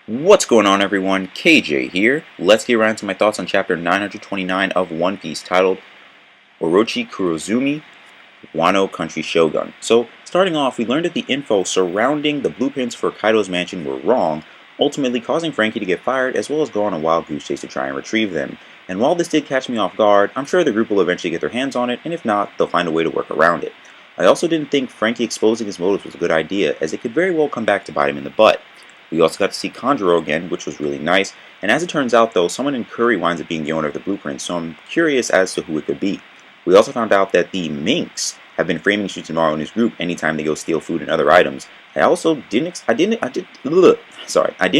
What's going on, everyone? KJ here. Let's get right into my thoughts on chapter 929 of One Piece, titled Orochi Kurozumi, Wano Country Shogun. So, starting off, we learned that the info surrounding the blueprints for Kaido's mansion were wrong, ultimately causing Frankie to get fired as well as go on a wild goose chase to try and retrieve them. And while this did catch me off guard, I'm sure the group will eventually get their hands on it, and if not, they'll find a way to work around it. I also didn't think Frankie exposing his motives was a good idea, as it could very well come back to bite him in the butt. We also got to see Kanjuro again, which was really nice, and as it turns out though, someone in Curry winds up being the owner of the blueprint, so I'm curious as to who it could be. We also found out that the Minks have been framing Shutamaru and his group anytime they go steal food and other items. I didn't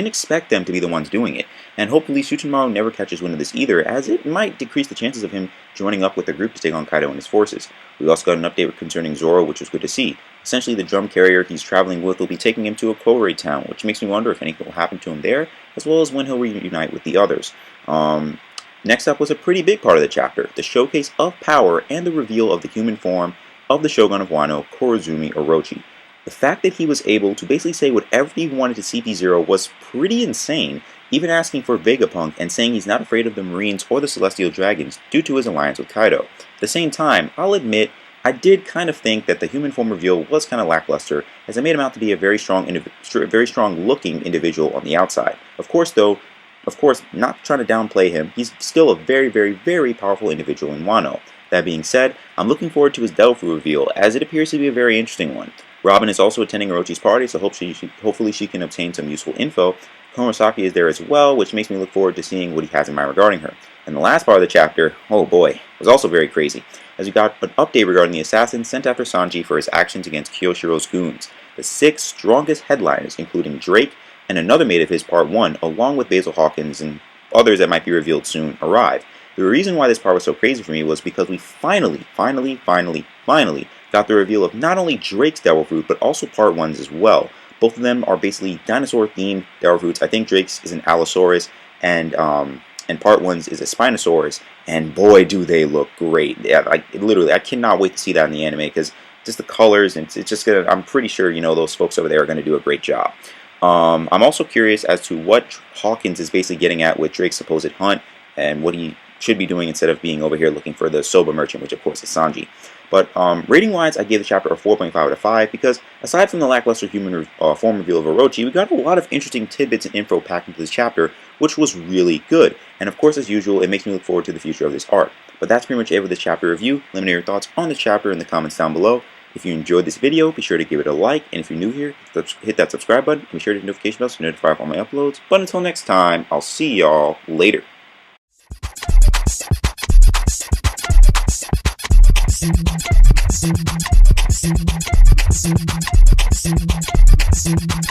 expect them to be the ones doing it, and hopefully Shutamaru never catches wind of this either, as it might decrease the chances of him joining up with the group to take on Kaido and his forces. We also got an update concerning Zoro, which was good to see. Essentially, the drum carrier he's traveling with will be taking him to a Kourei town, which makes me wonder if anything will happen to him there, as well as when he'll reunite with the others. Next up was a pretty big part of the chapter, the showcase of power and the reveal of the human form of the Shogun of Wano, Kurozumi Orochi. The fact that he was able to basically say whatever he wanted to CP0 was pretty insane, even asking for Vegapunk and saying he's not afraid of the Marines or the Celestial Dragons due to his alliance with Kaido. At the same time, I'll admit, I did kind of think that the human form reveal was kind of lackluster, as it made him out to be a very strong looking individual on the outside. Of course, not trying to downplay him, he's still a very, very, very powerful individual in Wano. That being said, I'm looking forward to his Delphi reveal, as it appears to be a very interesting one. Robin is also attending Orochi's party, so hopefully she can obtain some useful info. Konosaki is there as well, which makes me look forward to seeing what he has in mind regarding her. And the last part of the chapter, oh boy, was also very crazy, as we got an update regarding the assassin sent after Sanji for his actions against Kyoshiro's goons. The 6 strongest headliners, including Drake and another mate of his Part 1, along with Basil Hawkins and others that might be revealed soon, arrive. The reason why this part was so crazy for me was because we finally got the reveal of not only Drake's Devil Fruit, but also Part 1's as well. Both of them are basically dinosaur-themed Devil Fruits. I think Drake's is an Allosaurus, and Part 1's is a Spinosaurus, and boy do they look great. Yeah, I cannot wait to see that in the anime, because just the colors, and it's just gonna, I'm pretty sure, those folks over there are going to do a great job. I'm also curious as to what Hawkins is basically getting at with Drake's supposed hunt, and what he should be doing instead of being over here looking for the Soba merchant, which of course is Sanji. But rating-wise, I gave the chapter a 4.5 out of 5 because aside from the lackluster human form reveal of Orochi, we got a lot of interesting tidbits and info packed into this chapter, which was really good. And of course, as usual, it makes me look forward to the future of this arc. But that's pretty much it with this chapter review. Let me know your thoughts on this chapter in the comments down below. If you enjoyed this video, be sure to give it a like, and if you're new here, hit that subscribe button, and be sure to hit the notification bell to notify of all my uploads. But until next time, I'll see y'all later. Zoom.